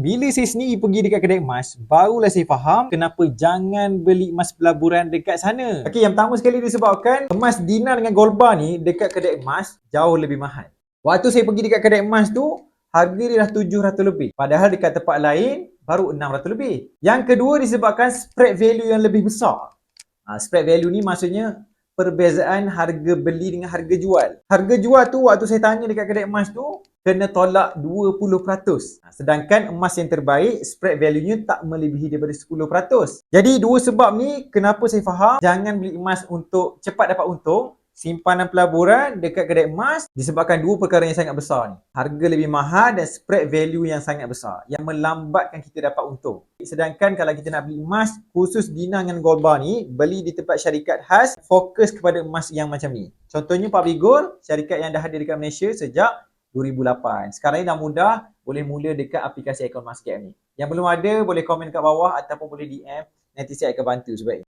Bila saya sendiri pergi dekat kedai emas, barulah saya faham kenapa jangan beli emas pelaburan dekat sana. Okey, yang pertama sekali disebabkan emas dinar dengan gold bar ni dekat kedai emas jauh lebih mahal. Waktu saya pergi dekat kedai emas tu, harga dia dah 700 lebih. Padahal dekat tempat lain baru 600 lebih. Yang kedua disebabkan spread value yang lebih besar. Spread value ni maksudnya perbezaan harga beli dengan harga jual. Harga jual tu waktu saya tanya dekat kedai emas tu kena tolak 20%. Sedangkan emas yang terbaik spread value-nya tak melebihi daripada 10%. Jadi dua sebab ni kenapa saya faham jangan beli emas untuk cepat dapat untung. Simpanan pelaburan dekat kedai emas disebabkan dua perkara yang sangat besar ni. Harga lebih mahal dan spread value yang sangat besar yang melambatkan kita dapat untung. Sedangkan kalau kita nak beli emas khusus dinar dengan gold bar ni, beli di tempat syarikat khas, fokus kepada emas yang macam ni. Contohnya Public Gold, syarikat yang dah ada dekat Malaysia sejak 2008. Sekarang ni dah mudah, boleh mula dekat aplikasi Icon Emas Scam ni. Yang belum ada boleh komen kat bawah ataupun boleh DM, nanti saya akan bantu sebaik.